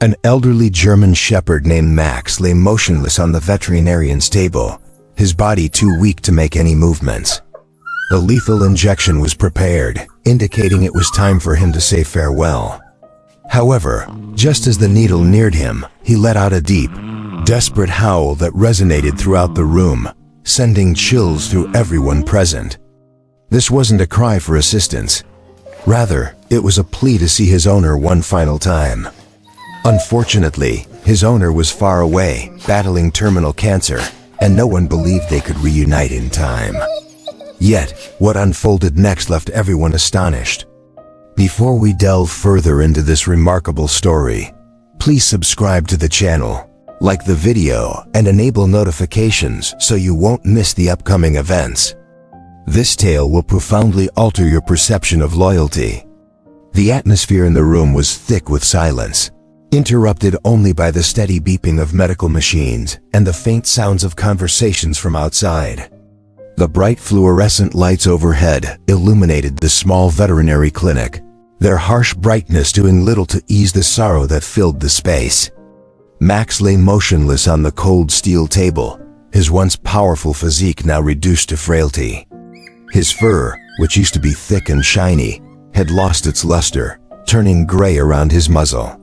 An elderly German shepherd named Max lay motionless on the veterinarian's table, his body too weak to make any movements. The lethal injection was prepared, indicating it was time for him to say farewell. However, just as the needle neared him, he let out a deep, desperate howl that resonated throughout the room, sending chills through everyone present. This wasn't a cry for assistance. Rather, it was a plea to see his owner one final time. Unfortunately, his owner was far away, battling terminal cancer, and no one believed they could reunite in time. Yet, what unfolded next left everyone astonished. Before we delve further into this remarkable story, please subscribe to the channel, like the video, and enable notifications so you won't miss the upcoming events. This tale will profoundly alter your perception of loyalty. The atmosphere in the room was thick with silence, interrupted only by the steady beeping of medical machines and the faint sounds of conversations from outside. The bright fluorescent lights overhead illuminated the small veterinary clinic, their harsh brightness doing little to ease the sorrow that filled the space. Max lay motionless on the cold steel table, his once powerful physique now reduced to frailty. His fur, which used to be thick and shiny, had lost its luster, turning gray around his muzzle.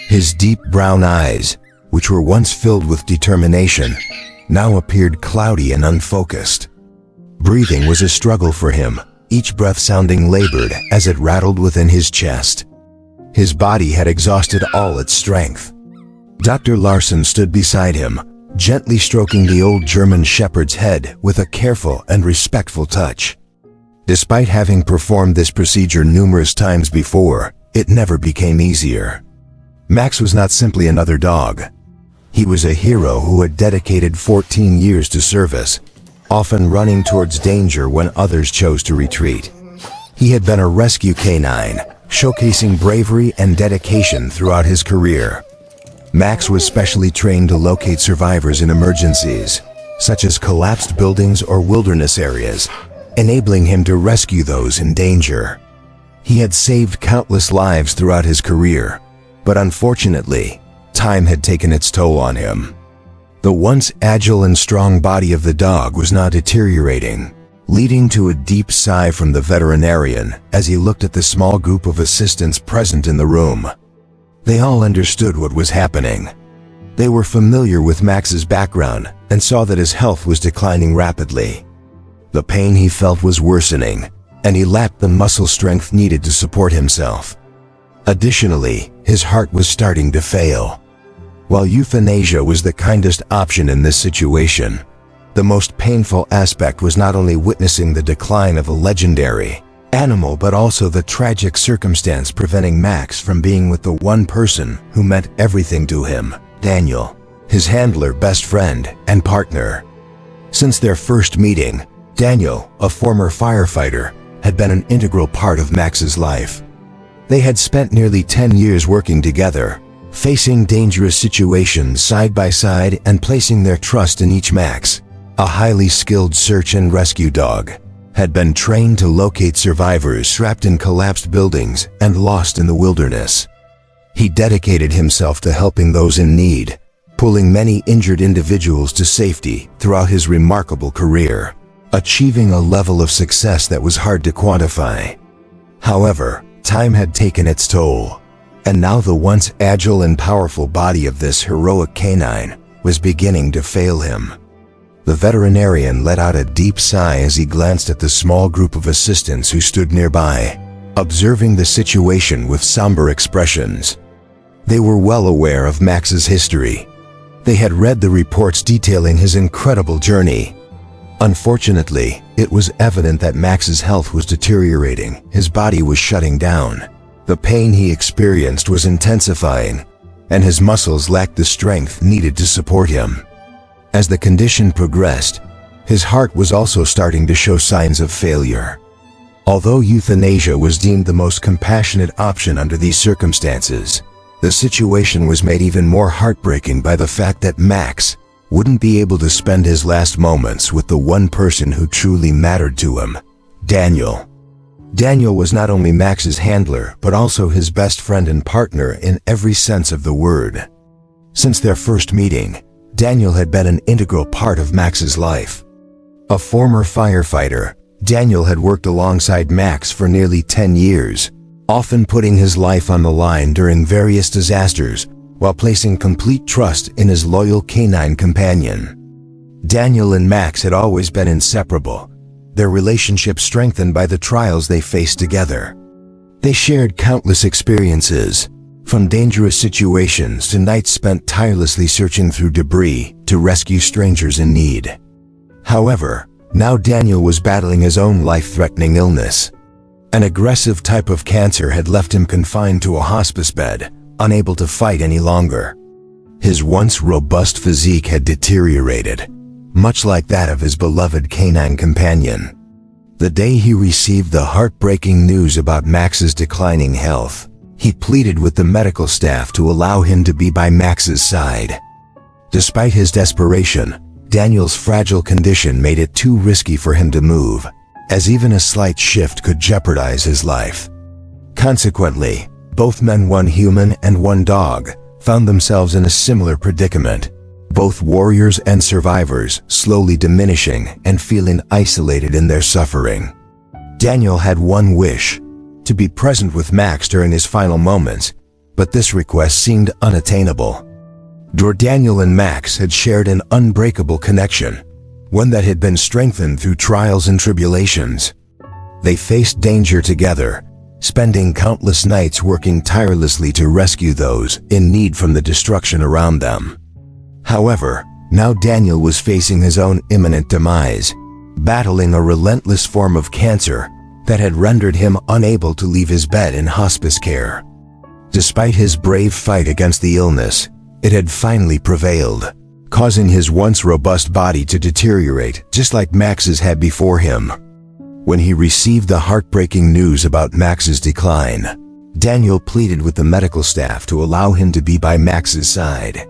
His deep brown eyes, which were once filled with determination, now appeared cloudy and unfocused. Breathing was a struggle for him, each breath sounding labored as it rattled within his chest. His body had exhausted all its strength. Dr. Larson stood beside him, gently stroking the old German shepherd's head with a careful and respectful touch. Despite having performed this procedure numerous times before, it never became easier. Max was not simply another dog. He was a hero who had dedicated 14 years to service, often running towards danger when others chose to retreat. He had been a rescue canine, showcasing bravery and dedication throughout his career. Max was specially trained to locate survivors in emergencies, such as collapsed buildings or wilderness areas, enabling him to rescue those in danger. He had saved countless lives throughout his career, but unfortunately, time had taken its toll on him. The once agile and strong body of the dog was now deteriorating, leading to a deep sigh from the veterinarian as he looked at the small group of assistants present in the room. They all understood what was happening. They were familiar with Max's background and saw that his health was declining rapidly. The pain he felt was worsening, and he lacked the muscle strength needed to support himself. Additionally, his heart was starting to fail. While euthanasia was the kindest option in this situation, the most painful aspect was not only witnessing the decline of a legendary animal but also the tragic circumstance preventing Max from being with the one person who meant everything to him, Daniel, his handler, best friend, and partner. Since their first meeting, Daniel, a former firefighter, had been an integral part of Max's life. They had spent nearly 10 years working together, facing dangerous situations side by side and placing their trust in each. Max, a highly skilled search and rescue dog, had been trained to locate survivors trapped in collapsed buildings and lost in the wilderness. He dedicated himself to helping those in need, pulling many injured individuals to safety throughout his remarkable career, achieving a level of success that was hard to quantify. However, time had taken its toll, and now the once agile and powerful body of this heroic canine was beginning to fail him. The veterinarian let out a deep sigh as he glanced at the small group of assistants who stood nearby, observing the situation with somber expressions. They were well aware of Max's history. They had read the reports detailing his incredible journey. Unfortunately, it was evident that Max's health was deteriorating. His body was shutting down. The pain he experienced was intensifying, and his muscles lacked the strength needed to support him. As the condition progressed, his heart was also starting to show signs of failure. Although euthanasia was deemed the most compassionate option under these circumstances, the situation was made even more heartbreaking by the fact that Max wouldn't be able to spend his last moments with the one person who truly mattered to him, Daniel. Daniel was not only Max's handler, but also his best friend and partner in every sense of the word. Since their first meeting, Daniel had been an integral part of Max's life. A former firefighter, Daniel had worked alongside Max for nearly 10 years, often putting his life on the line during various disasters while placing complete trust in his loyal canine companion. Daniel and Max had always been inseparable, their relationship strengthened by the trials they faced together. They shared countless experiences, from dangerous situations to nights spent tirelessly searching through debris to rescue strangers in need. However, now Daniel was battling his own life-threatening illness. An aggressive type of cancer had left him confined to a hospice bed, unable to fight any longer. His once robust physique had deteriorated, much like that of his beloved canine companion. The day he received the heartbreaking news about Max's declining health, he pleaded with the medical staff to allow him to be by Max's side. Despite his desperation, Daniel's fragile condition made it too risky for him to move, as even a slight shift could jeopardize his life. Consequently, both men, one human and one dog, found themselves in a similar predicament, both warriors and survivors slowly diminishing and feeling isolated in their suffering. Daniel had one wish: to be present with Max during his final moments, but this request seemed unattainable. Daniel and Max had shared an unbreakable connection, one that had been strengthened through trials and tribulations. They faced danger together, spending countless nights working tirelessly to rescue those in need from the destruction around them. However, now Daniel was facing his own imminent demise, battling a relentless form of cancer that had rendered him unable to leave his bed in hospice care. Despite his brave fight against the illness, it had finally prevailed, causing his once robust body to deteriorate just like Max's had before him. When he received the heartbreaking news about Max's decline, Daniel pleaded with the medical staff to allow him to be by Max's side.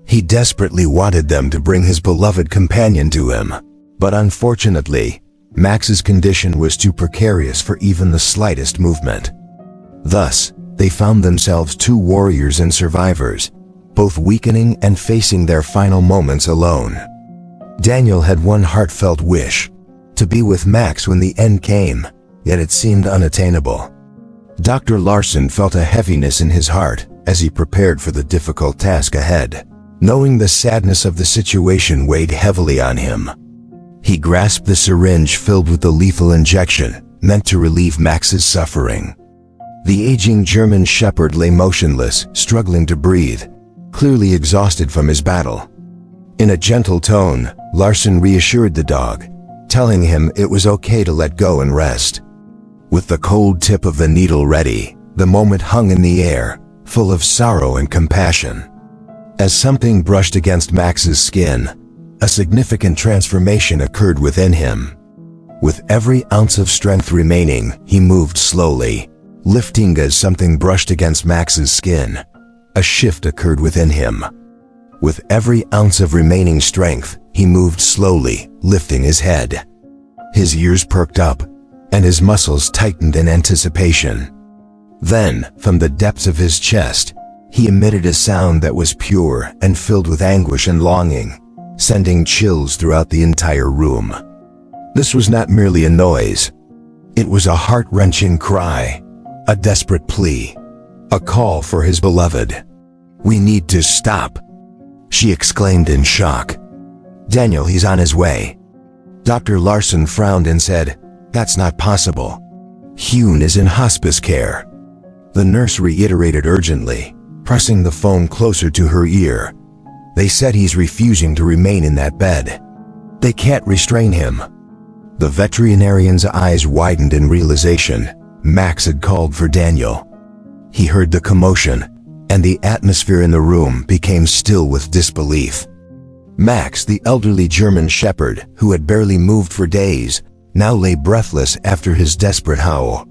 He desperately wanted them to bring his beloved companion to him, but unfortunately, Max's condition was too precarious for even the slightest movement. Thus, they found themselves two warriors and survivors, both weakening and facing their final moments alone. Daniel had one heartfelt wish: to be with Max when the end came, yet it seemed unattainable. Dr. Larson felt a heaviness in his heart as he prepared for the difficult task ahead, knowing the sadness of the situation weighed heavily on him. He grasped the syringe filled with the lethal injection meant to relieve Max's suffering. The aging German shepherd lay motionless, struggling to breathe, clearly exhausted from his battle. In a gentle tone, Larson reassured the dog, telling him it was okay to let go and rest. With the cold tip of the needle ready, the moment hung in the air, full of sorrow and compassion. As something brushed against Max's skin, a significant transformation occurred within him. With every ounce of strength remaining, he moved slowly, lifting as something brushed against Max's skin. A shift occurred within him. With every ounce of remaining strength, he moved slowly, lifting his head. His ears perked up, and his muscles tightened in anticipation. Then, from the depths of his chest, he emitted a sound that was pure and filled with anguish and longing, sending chills throughout the entire room. This was not merely a noise. It was a heart-wrenching cry, a desperate plea, a call for his beloved. "We need to stop," she exclaimed in shock. "Daniel, he's on his way." Dr. Larson frowned and said, "That's not possible. Hune is in hospice care." The nurse reiterated urgently, pressing the phone closer to her ear. "They said he's refusing to remain in that bed. They can't restrain him." The veterinarian's eyes widened in realization. Max had called for Daniel. He heard the commotion, and the atmosphere in the room became still with disbelief. Max, the elderly German shepherd, who had barely moved for days, now lay breathless after his desperate howl.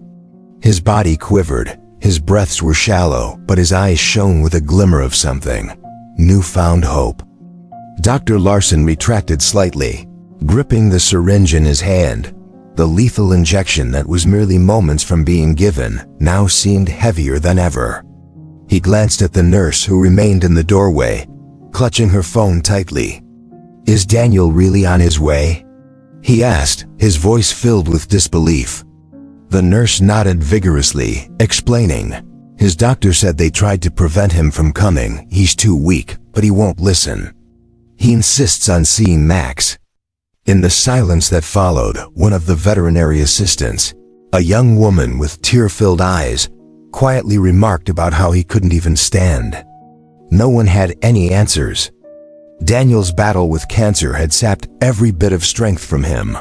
His body quivered, his breaths were shallow, but his eyes shone with a glimmer of something: newfound hope. Dr. Larson retracted slightly, gripping the syringe in his hand. The lethal injection that was merely moments from being given now seemed heavier than ever. He glanced at the nurse who remained in the doorway, clutching her phone tightly. "Is Daniel really on his way?" he asked, his voice filled with disbelief. The nurse nodded vigorously, explaining, "His doctor said they tried to prevent him from coming. He's too weak, but he won't listen. He insists on seeing Max." In the silence that followed, one of the veterinary assistants, a young woman with tear-filled eyes, quietly remarked about how he couldn't even stand. No one had any answers. Daniel's battle with cancer had sapped every bit of strength from him.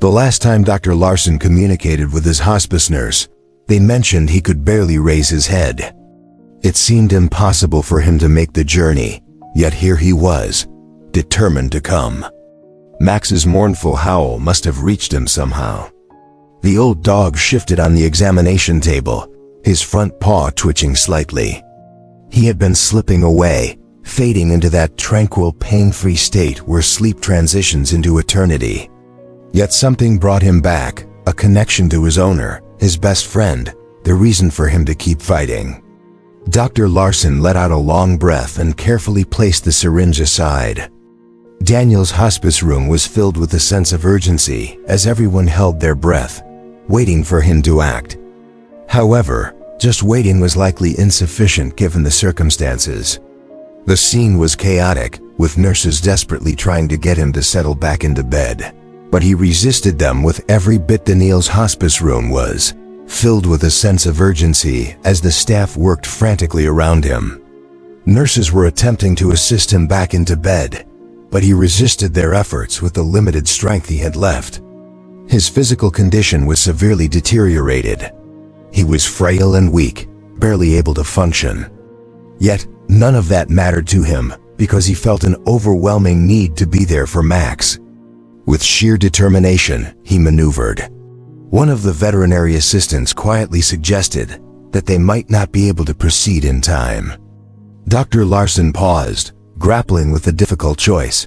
The last time Dr. Larson communicated with his hospice nurse, they mentioned he could barely raise his head. It seemed impossible for him to make the journey, yet here he was, determined to come. Max's mournful howl must have reached him somehow. The old dog shifted on the examination table, his front paw twitching slightly. He had been slipping away, fading into that tranquil, pain-free state where sleep transitions into eternity. Yet something brought him back, a connection to his owner, his best friend, the reason for him to keep fighting. Dr. Larson let out a long breath and carefully placed the syringe aside. Daniel's hospice room was filled with a sense of urgency as everyone held their breath, waiting for him to act. However, just waiting was likely insufficient given the circumstances. The scene was chaotic, with nurses desperately trying to get him to settle back into bed. But he resisted them with every bit. Daniel's hospice room was filled with a sense of urgency as the staff worked frantically around him. Nurses were attempting to assist him back into bed, but he resisted their efforts with the limited strength he had left. His physical condition was severely deteriorated. He was frail and weak, barely able to function. Yet, none of that mattered to him because he felt an overwhelming need to be there for Max. With sheer determination, he maneuvered. One of the veterinary assistants quietly suggested that they might not be able to proceed in time. Dr. Larson paused, grappling with the difficult choice.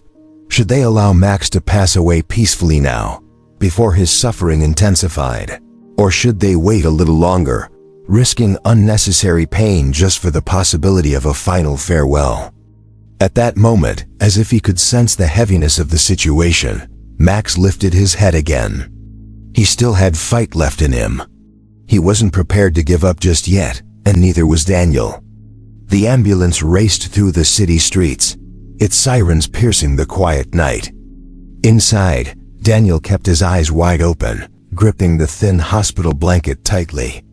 Should they allow Max to pass away peacefully now, before his suffering intensified? Or should they wait a little longer, risking unnecessary pain just for the possibility of a final farewell? At that moment, as if he could sense the heaviness of the situation, Max lifted his head again. He still had fight left in him. He wasn't prepared to give up just yet, and neither was Daniel. The ambulance raced through the city streets, its sirens piercing the quiet night. Inside, Daniel kept his eyes wide open, gripping the thin hospital blanket tightly.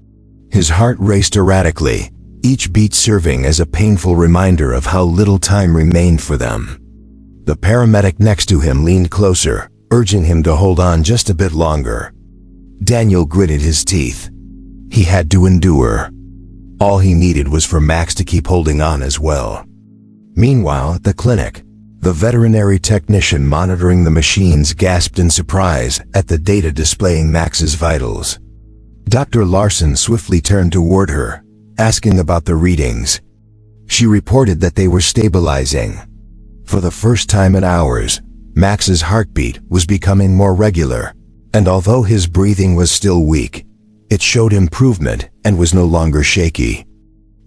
His heart raced erratically, each beat serving as a painful reminder of how little time remained for them. The paramedic next to him leaned closer, urging him to hold on just a bit longer. Daniel gritted his teeth. He had to endure. All he needed was for Max to keep holding on as well. Meanwhile, at the clinic, the veterinary technician monitoring the machines gasped in surprise at the data displaying Max's vitals. Dr. Larson swiftly turned toward her, asking about the readings. She reported that they were stabilizing. For the first time in hours, Max's heartbeat was becoming more regular, and although his breathing was still weak, it showed improvement and was no longer shaky.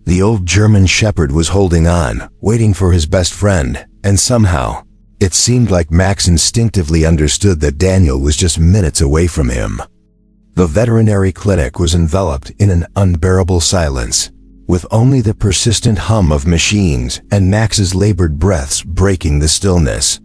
The old German shepherd was holding on, waiting for his best friend, and somehow, it seemed like Max instinctively understood that Daniel was just minutes away from him. The veterinary clinic was enveloped in an unbearable silence, with only the persistent hum of machines and Max's labored breaths breaking the stillness.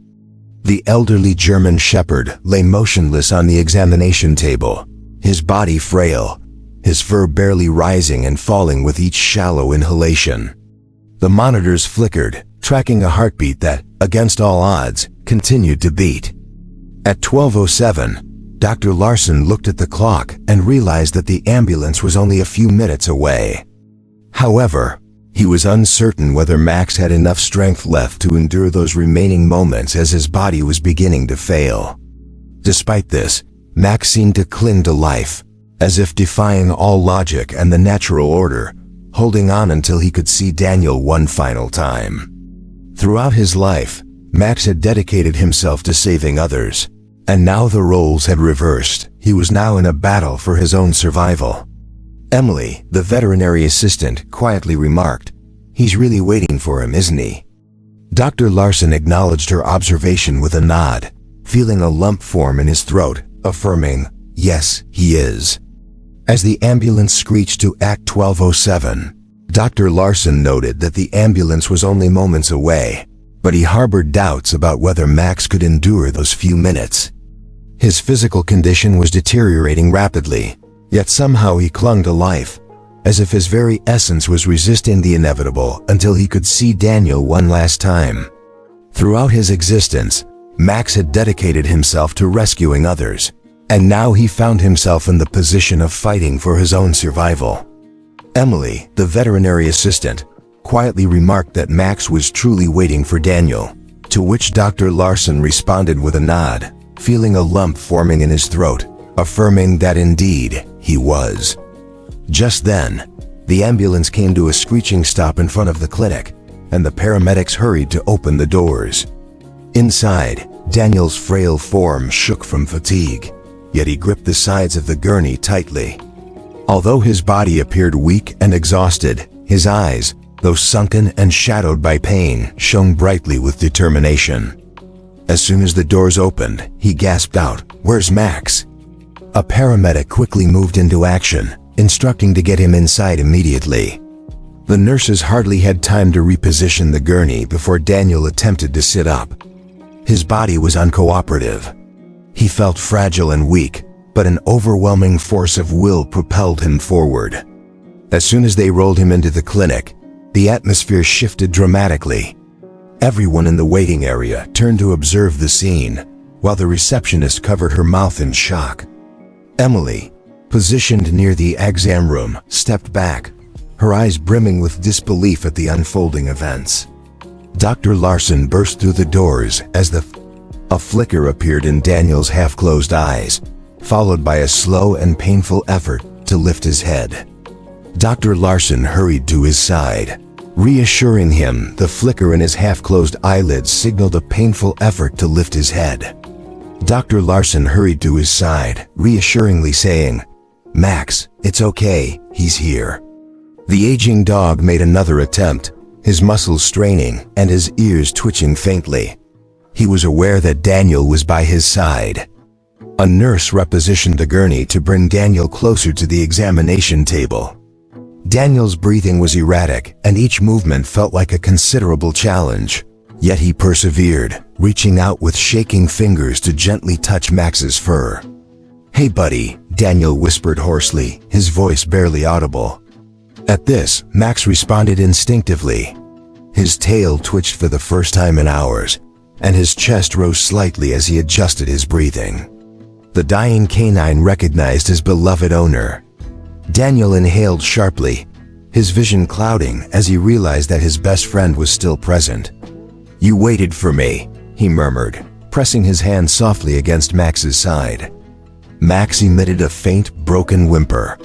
The elderly German shepherd lay motionless on the examination table, his body frail, his fur barely rising and falling with each shallow inhalation. The monitors flickered, tracking a heartbeat that, against all odds, continued to beat. At 12:07, Dr. Larson looked at the clock and realized that the ambulance was only a few minutes away. However, he was uncertain whether Max had enough strength left to endure those remaining moments as his body was beginning to fail. Despite this, Max seemed to cling to life, as if defying all logic and the natural order, holding on until he could see Daniel one final time. Throughout his life, Max had dedicated himself to saving others, and now the roles had reversed. He was now in a battle for his own survival. Emily, the veterinary assistant, quietly remarked, "He's really waiting for him, isn't he?" Dr. Larson acknowledged her observation with a nod, feeling a lump form in his throat, affirming, "Yes, he is." As the ambulance screeched to Act 1207, Dr. Larson noted that the ambulance was only moments away, but he harbored doubts about whether Max could endure those few minutes. His physical condition was deteriorating rapidly, yet somehow he clung to life, as if his very essence was resisting the inevitable until he could see Daniel one last time. Throughout his existence, Max had dedicated himself to rescuing others, and now he found himself in the position of fighting for his own survival. Emily, the veterinary assistant, quietly remarked that Max was truly waiting for Daniel, to which Dr. Larson responded with a nod, feeling a lump forming in his throat, affirming that indeed he was. Just then, the ambulance came to a screeching stop in front of the clinic, and the paramedics hurried to open the doors. Inside, Daniel's frail form shook from fatigue, yet he gripped the sides of the gurney tightly. Although his body appeared weak and exhausted, his eyes, though sunken and shadowed by pain, shone brightly with determination. As soon as the doors opened, he gasped out, "Where's Max?" A paramedic quickly moved into action, instructing to get him inside immediately. The nurses hardly had time to reposition the gurney before Daniel attempted to sit up. His body was uncooperative. He felt fragile and weak, but an overwhelming force of will propelled him forward. As soon as they rolled him into the clinic, the atmosphere shifted dramatically. Everyone in the waiting area turned to observe the scene, while the receptionist covered her mouth in shock. Emily, positioned near the exam room, stepped back, her eyes brimming with disbelief at the unfolding events. Dr. Larson burst through the doors as a flicker appeared in Daniel's half-closed eyes, followed by a slow and painful effort to lift his head. Dr. Larson hurried to his side, reassuring him. The flicker in his half-closed eyelids signaled a painful effort to lift his head. Dr. Larson hurried to his side, reassuringly saying, "Max, it's okay, he's here." The aging dog made another attempt, his muscles straining and his ears twitching faintly. He was aware that Daniel was by his side. A nurse repositioned the gurney to bring Daniel closer to the examination table. Daniel's breathing was erratic, and each movement felt like a considerable challenge. Yet he persevered, reaching out with shaking fingers to gently touch Max's fur. "Hey buddy," Daniel whispered hoarsely, his voice barely audible. At this, Max responded instinctively. His tail twitched for the first time in hours, and his chest rose slightly as he adjusted his breathing. The dying canine recognized his beloved owner. Daniel inhaled sharply, his vision clouding as he realized that his best friend was still present. "You waited for me," he murmured, pressing his hand softly against Max's side. Max emitted a faint, broken whimper.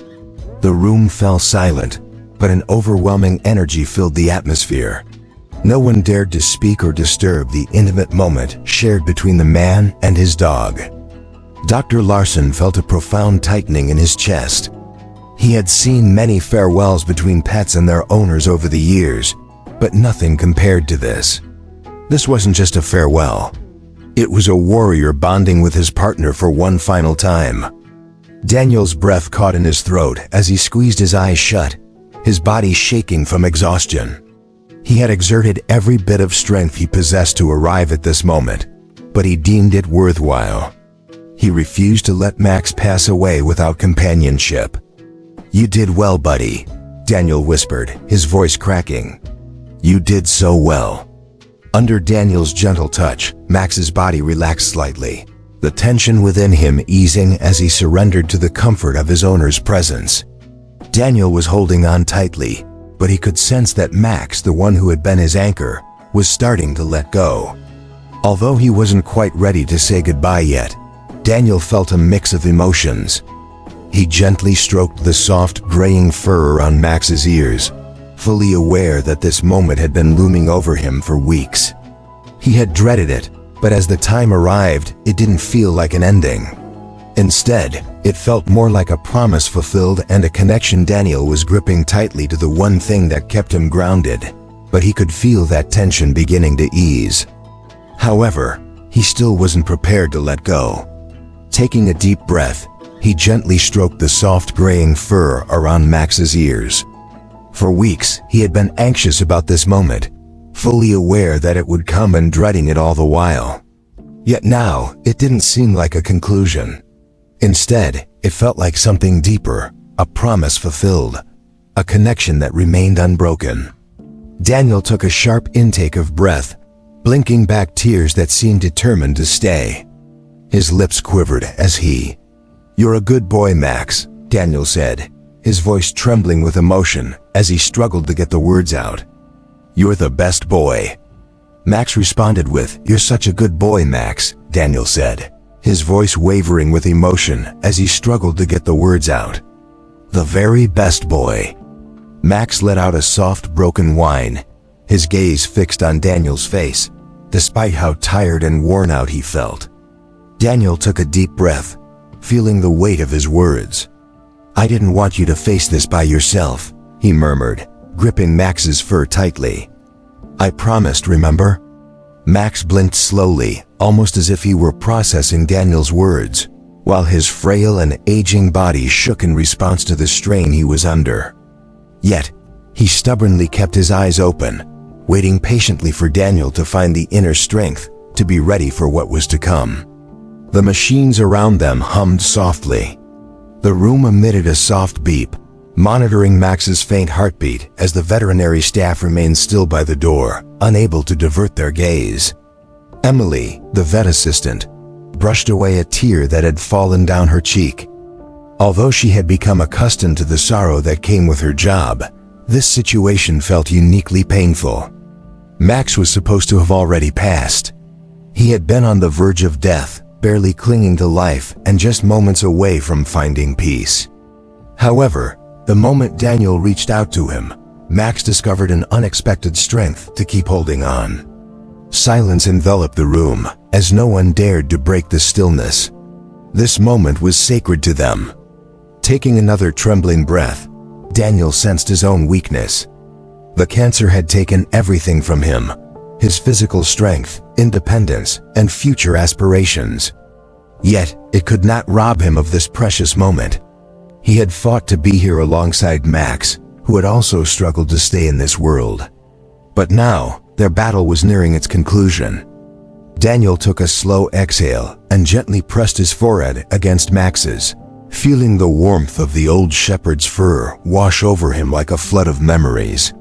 The room fell silent, but an overwhelming energy filled the atmosphere. No one dared to speak or disturb the intimate moment shared between the man and his dog. Dr. Larson felt a profound tightening in his chest. He had seen many farewells between pets and their owners over the years, but nothing compared to this. This wasn't just a farewell. It was a warrior bonding with his partner for one final time. Daniel's breath caught in his throat as he squeezed his eyes shut, his body shaking from exhaustion. He had exerted every bit of strength he possessed to arrive at this moment, but he deemed it worthwhile. He refused to let Max pass away without companionship. "You did well, buddy," Daniel whispered, his voice cracking. "You did so well." Under Daniel's gentle touch, Max's body relaxed slightly, the tension within him easing as he surrendered to the comfort of his owner's presence. Daniel was holding on tightly, but he could sense that Max, the one who had been his anchor, was starting to let go. Although he wasn't quite ready to say goodbye yet, Daniel felt a mix of emotions. He gently stroked the soft, graying fur around Max's ears, fully aware that this moment had been looming over him for weeks. He had dreaded it, but as the time arrived, it didn't feel like an ending. Instead, it felt more like a promise fulfilled and a connection. Daniel was gripping tightly to the one thing that kept him grounded, but he could feel that tension beginning to ease. However, he still wasn't prepared to let go. Taking a deep breath, he gently stroked the soft graying fur around Max's ears. For weeks, he had been anxious about this moment, fully aware that it would come and dreading it all the while. Yet now, it didn't seem like a conclusion. Instead, it felt like something deeper, a promise fulfilled, a connection that remained unbroken. Daniel took a sharp intake of breath, blinking back tears that seemed determined to stay. His lips quivered as "You're a good boy, Max," Daniel said, his voice trembling with emotion as he struggled to get the words out. "You're the best boy." Max responded with, "You're such a good boy, Max," Daniel said, his voice wavering with emotion as he struggled to get the words out. "The very best boy." Max let out a soft, broken whine, his gaze fixed on Daniel's face, despite how tired and worn out he felt. Daniel took a deep breath, feeling the weight of his words. "I didn't want you to face this by yourself," he murmured, gripping Max's fur tightly. "I promised, remember?" Max blinked slowly, almost as if he were processing Daniel's words, while his frail and aging body shook in response to the strain he was under. Yet, he stubbornly kept his eyes open, waiting patiently for Daniel to find the inner strength to be ready for what was to come. The machines around them hummed softly. The room emitted a soft beep, monitoring Max's faint heartbeat as the veterinary staff remained still by the door, unable to divert their gaze. Emily, the vet assistant, brushed away a tear that had fallen down her cheek. Although she had become accustomed to the sorrow that came with her job, this situation felt uniquely painful. Max was supposed to have already passed. He had been on the verge of death, barely clinging to life and just moments away from finding peace. However, the moment Daniel reached out to him, Max discovered an unexpected strength to keep holding on. Silence enveloped the room, as no one dared to break the stillness. This moment was sacred to them. Taking another trembling breath, Daniel sensed his own weakness. The cancer had taken everything from him: his physical strength, independence, and future aspirations. Yet, it could not rob him of this precious moment. He had fought to be here alongside Max, who had also struggled to stay in this world. But now, their battle was nearing its conclusion. Daniel took a slow exhale and gently pressed his forehead against Max's, feeling the warmth of the old shepherd's fur wash over him like a flood of memories.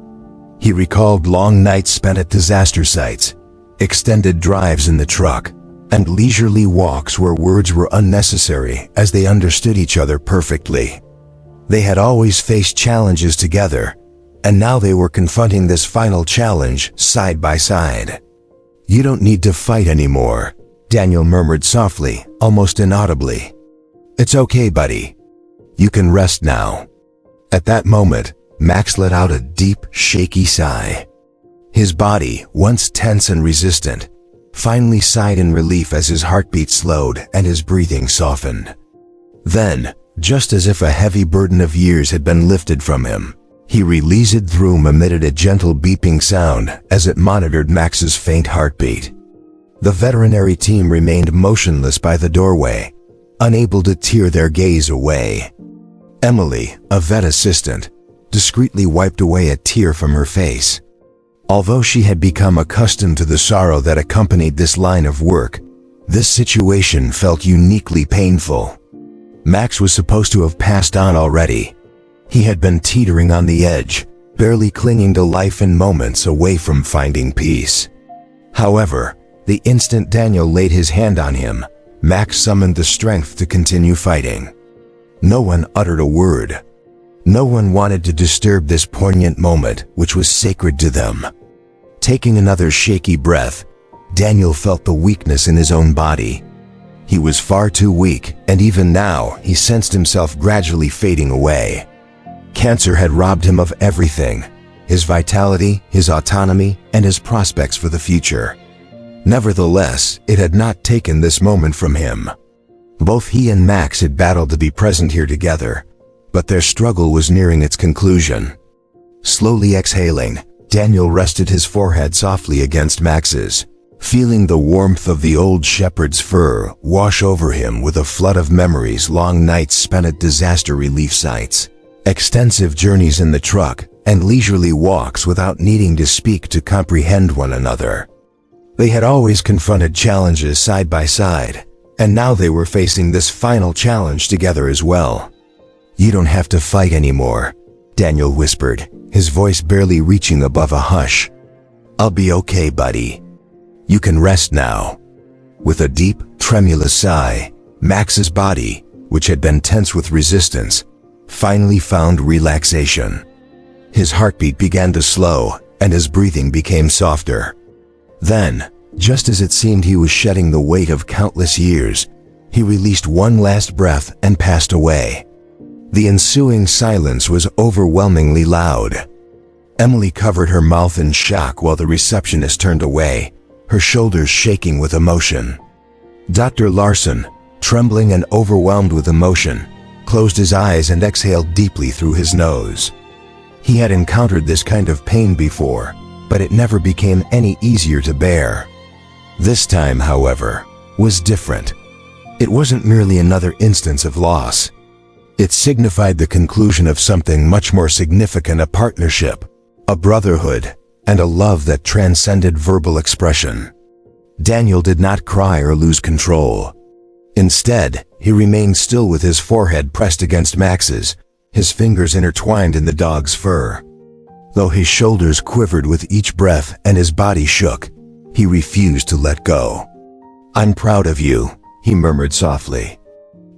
He recalled long nights spent at disaster sites, extended drives in the truck, and leisurely walks where words were unnecessary as they understood each other perfectly. They had always faced challenges together, and now they were confronting this final challenge side by side. "You don't need to fight anymore," Daniel murmured softly, almost inaudibly. "It's okay, buddy. You can rest now." At that moment, Max let out a deep, shaky sigh. His body, once tense and resistant, finally sighed in relief as his heartbeat slowed and his breathing softened. Then, just as if a heavy burden of years had been lifted from him, he released. The room emitted a gentle beeping sound as it monitored Max's faint heartbeat. The veterinary team remained motionless by the doorway, unable to tear their gaze away. Emily, a vet assistant, discreetly wiped away a tear from her face. Although she had become accustomed to the sorrow that accompanied this line of work, this situation felt uniquely painful. Max was supposed to have passed on already. He had been teetering on the edge, barely clinging to life in moments away from finding peace. However, the instant Daniel laid his hand on him, Max summoned the strength to continue fighting. No one uttered a word. No one wanted to disturb this poignant moment, which was sacred to them. Taking another shaky breath, Daniel felt the weakness in his own body. He was far too weak, and even now, he sensed himself gradually fading away. Cancer had robbed him of everything: his vitality, his autonomy, and his prospects for the future. Nevertheless, it had not taken this moment from him. Both he and Max had battled to be present here together, but their struggle was nearing its conclusion. Slowly exhaling, Daniel rested his forehead softly against Max's, feeling the warmth of the old shepherd's fur wash over him with a flood of memories, long nights spent at disaster relief sites, extensive journeys in the truck, and leisurely walks without needing to speak to comprehend one another. They had always confronted challenges side by side, and now they were facing this final challenge together as well. "You don't have to fight anymore," Daniel whispered, his voice barely reaching above a hush. "I'll be okay, buddy. You can rest now." With a deep, tremulous sigh, Max's body, which had been tense with resistance, finally found relaxation. His heartbeat began to slow, and his breathing became softer. Then, just as it seemed he was shedding the weight of countless years, he released one last breath and passed away. The ensuing silence was overwhelmingly loud. Emily covered her mouth in shock while the receptionist turned away, her shoulders shaking with emotion. Dr. Larson, trembling and overwhelmed with emotion, closed his eyes and exhaled deeply through his nose. He had encountered this kind of pain before, but it never became any easier to bear. This time, however, was different. It wasn't merely another instance of loss. It signified the conclusion of something much more significant: a partnership, a brotherhood, and a love that transcended verbal expression. Daniel did not cry or lose control. Instead, he remained still with his forehead pressed against Max's, his fingers intertwined in the dog's fur. Though his shoulders quivered with each breath and his body shook, he refused to let go. "I'm proud of you," he murmured softly.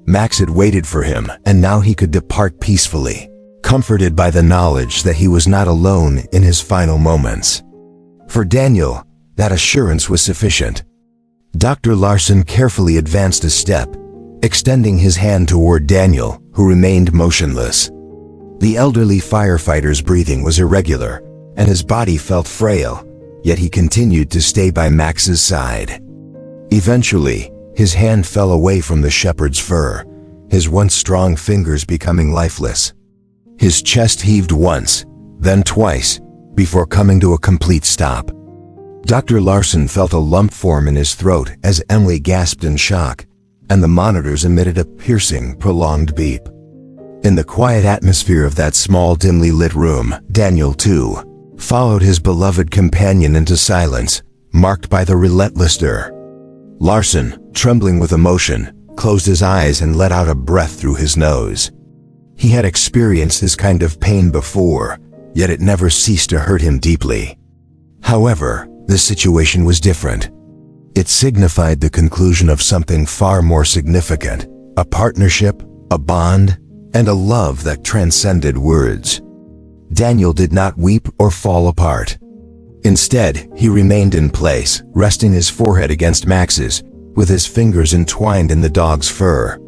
Max had waited for him, and now he could depart peacefully, comforted by the knowledge that he was not alone in his final moments. For Daniel, that assurance was sufficient. Dr. Larson carefully advanced a step, extending his hand toward Daniel, who remained motionless. The elderly firefighter's breathing was irregular, and his body felt frail, yet he continued to stay by Max's side. Eventually, his hand fell away from the shepherd's fur, his once strong fingers becoming lifeless. His chest heaved once, then twice, before coming to a complete stop. Dr. Larson felt a lump form in his throat as Emily gasped in shock, and the monitors emitted a piercing, prolonged beep. In the quiet atmosphere of that small, dimly lit room, Daniel, too, followed his beloved companion into silence, marked by the relentless stir. Larson, trembling with emotion, closed his eyes and let out a breath through his nose. He had experienced this kind of pain before, yet it never ceased to hurt him deeply. However, this situation was different. It signified the conclusion of something far more significant: a partnership, a bond, and a love that transcended words. Daniel did not weep or fall apart. Instead, he remained in place, resting his forehead against Max's, with his fingers entwined in the dog's fur.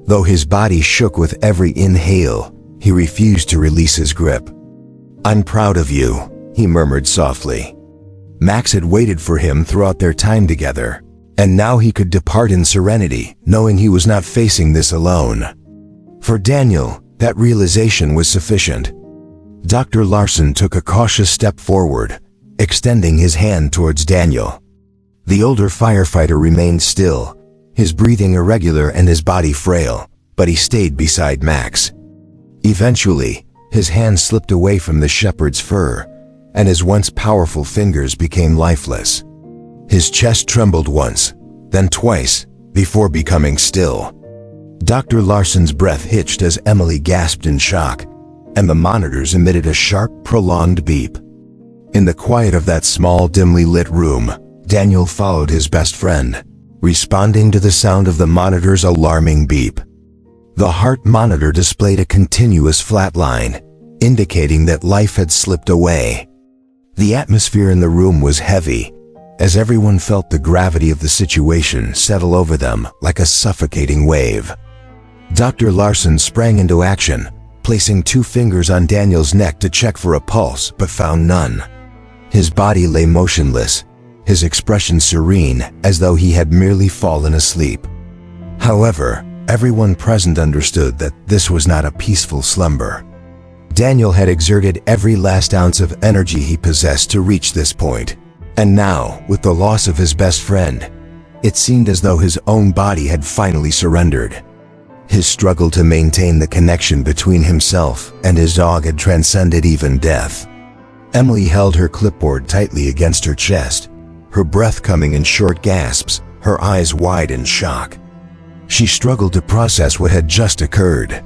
Though his body shook with every inhale, he refused to release his grip. "I'm proud of you," he murmured softly. Max had waited for him throughout their time together, and now he could depart in serenity, knowing he was not facing this alone. For Daniel, that realization was sufficient. Dr. Larson took a cautious step forward, extending his hand towards Daniel. The older firefighter remained still, his breathing irregular and his body frail, but he stayed beside Max. Eventually, his hand slipped away from the shepherd's fur, and his once powerful fingers became lifeless. His chest trembled once, then twice, before becoming still. Dr. Larson's breath hitched as Emily gasped in shock, and the monitors emitted a sharp, prolonged beep. In the quiet of that small, dimly lit room, Daniel followed his best friend, responding to the sound of the monitor's alarming beep. The heart monitor displayed a continuous flat line, indicating that life had slipped away. The atmosphere in the room was heavy, as everyone felt the gravity of the situation settle over them like a suffocating wave. Dr. Larson sprang into action, placing 2 fingers on Daniel's neck to check for a pulse, but found none. His body lay motionless, his expression serene, as though he had merely fallen asleep. However, everyone present understood that this was not a peaceful slumber. Daniel had exerted every last ounce of energy he possessed to reach this point, and now, with the loss of his best friend, it seemed as though his own body had finally surrendered. His struggle to maintain the connection between himself and his dog had transcended even death. Emily held her clipboard tightly against her chest, her breath coming in short gasps, her eyes wide in shock. She struggled to process what had just occurred.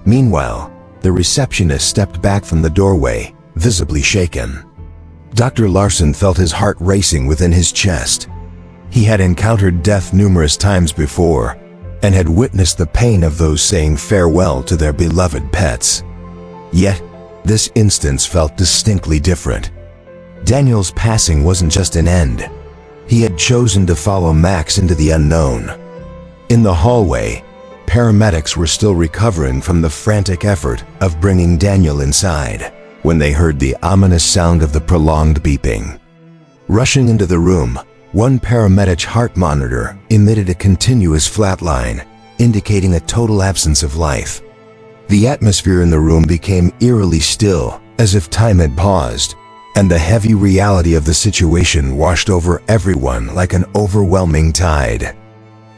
Meanwhile, the receptionist stepped back from the doorway, visibly shaken. Dr. Larson felt his heart racing within his chest. He had encountered death numerous times before, and had witnessed the pain of those saying farewell to their beloved pets. Yet, this instance felt distinctly different. Daniel's passing wasn't just an end. He had chosen to follow Max into the unknown. In the hallway, paramedics were still recovering from the frantic effort of bringing Daniel inside when they heard the ominous sound of the prolonged beeping. Rushing into the room, one paramedic's heart monitor emitted a continuous flatline, indicating a total absence of life. The atmosphere in the room became eerily still, as if time had paused, and the heavy reality of the situation washed over everyone like an overwhelming tide.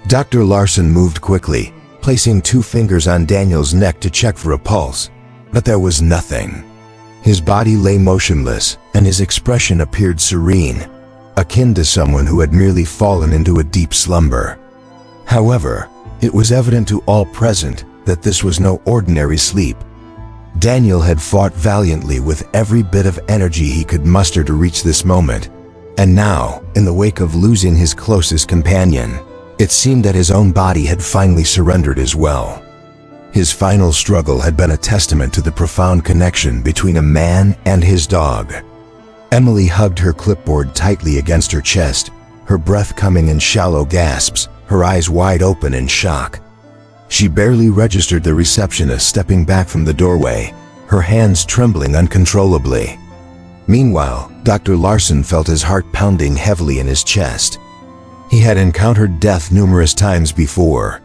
Dr. Larson moved quickly, placing 2 fingers on Daniel's neck to check for a pulse, but there was nothing. His body lay motionless, and his expression appeared serene, akin to someone who had merely fallen into a deep slumber. However, it was evident to all present that this was no ordinary sleep. Daniel had fought valiantly with every bit of energy he could muster to reach this moment, and now, in the wake of losing his closest companion, it seemed that his own body had finally surrendered as well. His final struggle had been a testament to the profound connection between a man and his dog. Emily hugged her clipboard tightly against her chest, her breath coming in shallow gasps, her eyes wide open in shock. She barely registered the receptionist stepping back from the doorway, her hands trembling uncontrollably. Meanwhile, Dr. Larson felt his heart pounding heavily in his chest. He had encountered death numerous times before.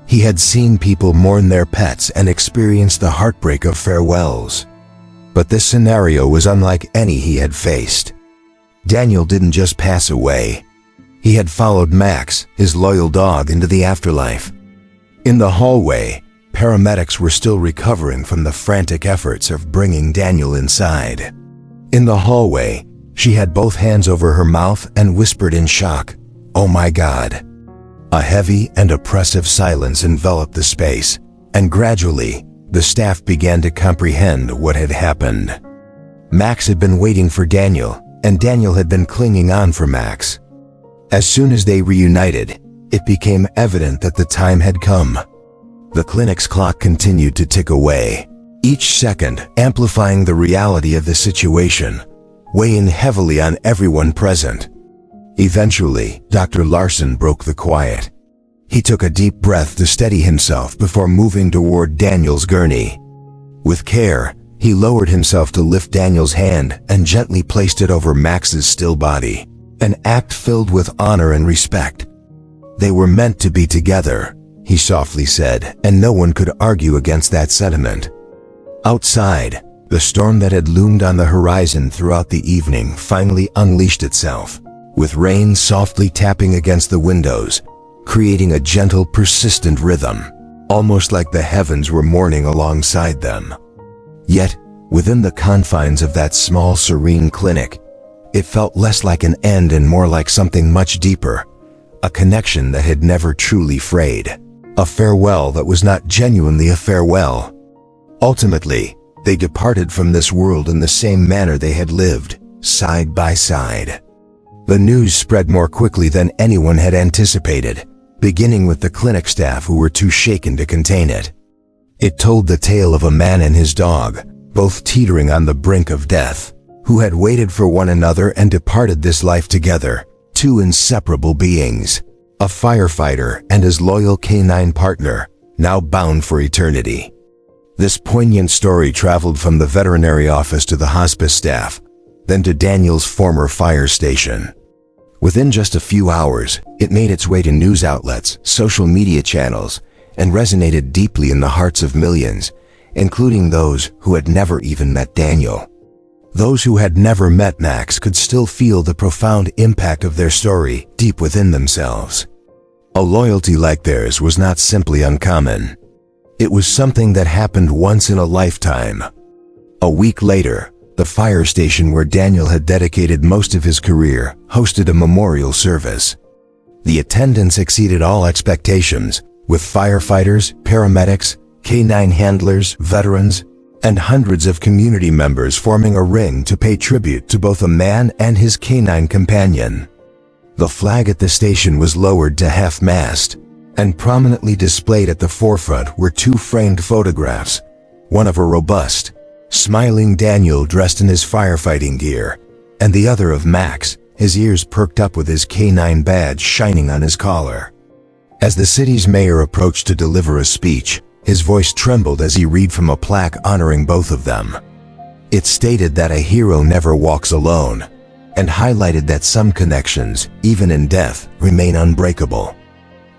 He had seen people mourn their pets and experience the heartbreak of farewells. But this scenario was unlike any he had faced. Daniel didn't just pass away. He had followed Max, his loyal dog, into the afterlife. In the hallway, paramedics were still recovering from the frantic efforts of bringing Daniel inside. In the hallway, she had both hands over her mouth and whispered in shock, "Oh my God." A heavy and oppressive silence enveloped the space, and gradually, the staff began to comprehend what had happened. Max had been waiting for Daniel, and Daniel had been clinging on for Max. As soon as they reunited, it became evident that the time had come. The clinic's clock continued to tick away, each second amplifying the reality of the situation, weighing heavily on everyone present. Eventually, Dr. Larson broke the quiet. He took a deep breath to steady himself before moving toward Daniel's gurney. With care, he lowered himself to lift Daniel's hand and gently placed it over Max's still body, an act filled with honor and respect. "They were meant to be together," he softly said, and no one could argue against that sentiment. Outside, the storm that had loomed on the horizon throughout the evening finally unleashed itself, with rain softly tapping against the windows, creating a gentle, persistent rhythm, almost like the heavens were mourning alongside them. Yet, within the confines of that small, serene clinic, it felt less like an end and more like something much deeper, a connection that had never truly frayed, a farewell that was not genuinely a farewell. Ultimately, they departed from this world in the same manner they had lived, side by side. The news spread more quickly than anyone had anticipated, beginning with the clinic staff who were too shaken to contain it. It told the tale of a man and his dog, both teetering on the brink of death, who had waited for one another and departed this life together, two inseparable beings, a firefighter and his loyal canine partner, now bound for eternity. This poignant story traveled from the veterinary office to the hospice staff, then to Daniel's former fire station. Within just a few hours, it made its way to news outlets, social media channels, and resonated deeply in the hearts of millions, including those who had never even met Daniel. Those who had never met Max could still feel the profound impact of their story deep within themselves. A loyalty like theirs was not simply uncommon. It was something that happened once in a lifetime. A week later, the fire station where Daniel had dedicated most of his career hosted a memorial service. The attendance exceeded all expectations, with firefighters, paramedics, canine handlers, veterans, and hundreds of community members forming a ring to pay tribute to both a man and his canine companion. The flag at the station was lowered to half-mast, and prominently displayed at the forefront were two framed photographs, one of a robust, smiling Daniel dressed in his firefighting gear, and the other of Max, his ears perked up with his canine badge shining on his collar. As the city's mayor approached to deliver a speech, his voice trembled as he read from a plaque honoring both of them. It stated that a hero never walks alone, and highlighted that some connections, even in death, remain unbreakable.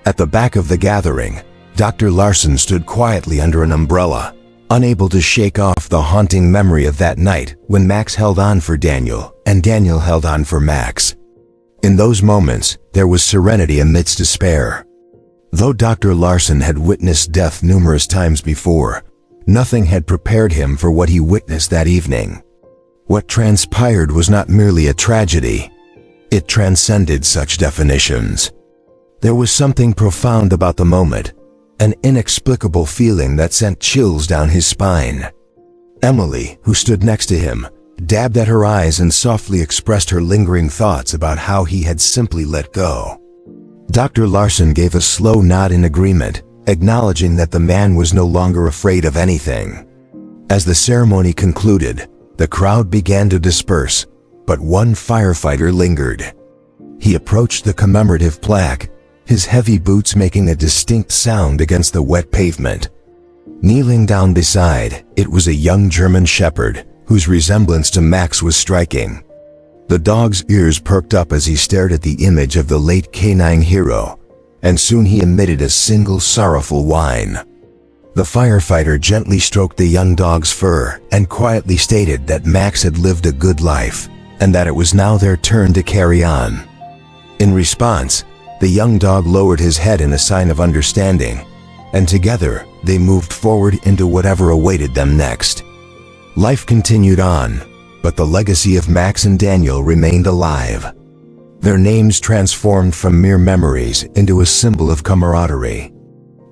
At the back of the gathering, Dr. Larson stood quietly under an umbrella, unable to shake off the haunting memory of that night when Max held on for Daniel and Daniel held on for Max. In those moments, there was serenity amidst despair. Though Dr. Larson had witnessed death numerous times before, nothing had prepared him for what he witnessed that evening. What transpired was not merely a tragedy. It transcended such definitions. There was something profound about the moment, an inexplicable feeling that sent chills down his spine. Emily, who stood next to him, dabbed at her eyes and softly expressed her lingering thoughts about how he had simply let go. Dr. Larson gave a slow nod in agreement, acknowledging that the man was no longer afraid of anything. As the ceremony concluded, the crowd began to disperse, but one firefighter lingered. He approached the commemorative plaque, his heavy boots making a distinct sound against the wet pavement. Kneeling down beside, it was a young German shepherd, whose resemblance to Max was striking. The dog's ears perked up as he stared at the image of the late canine hero, and soon he emitted a single sorrowful whine. The firefighter gently stroked the young dog's fur and quietly stated that Max had lived a good life, and that it was now their turn to carry on. In response, the young dog lowered his head in a sign of understanding, and together they moved forward into whatever awaited them next. Life continued on, but the legacy of Max and Daniel remained alive. Their names transformed from mere memories into a symbol of camaraderie.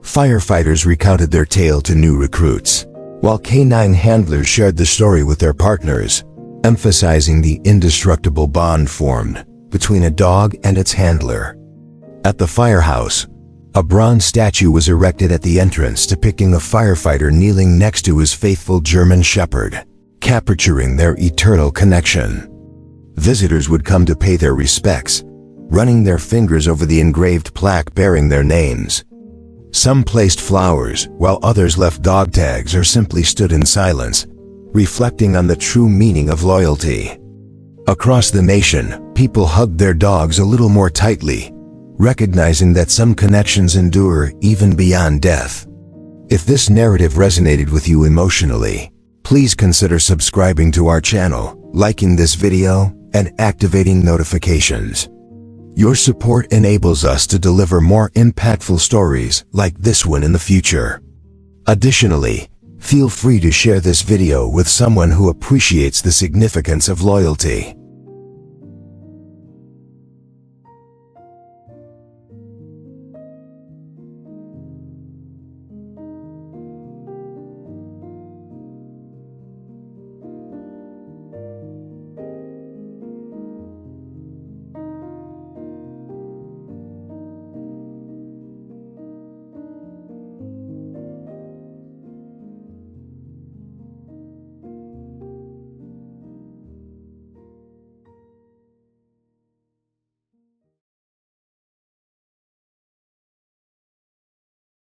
Firefighters recounted their tale to new recruits, while canine handlers shared the story with their partners, emphasizing the indestructible bond formed between a dog and its handler. At the firehouse, a bronze statue was erected at the entrance depicting a firefighter kneeling next to his faithful German shepherd, capturing their eternal connection. Visitors would come to pay their respects, running their fingers over the engraved plaque bearing their names. Some placed flowers, while others left dog tags or simply stood in silence, reflecting on the true meaning of loyalty. Across the nation, people hugged their dogs a little more tightly, recognizing that some connections endure even beyond death. If this narrative resonated with you emotionally, please consider subscribing to our channel, liking this video, and activating notifications. Your support enables us to deliver more impactful stories like this one in the future. Additionally, feel free to share this video with someone who appreciates the significance of loyalty.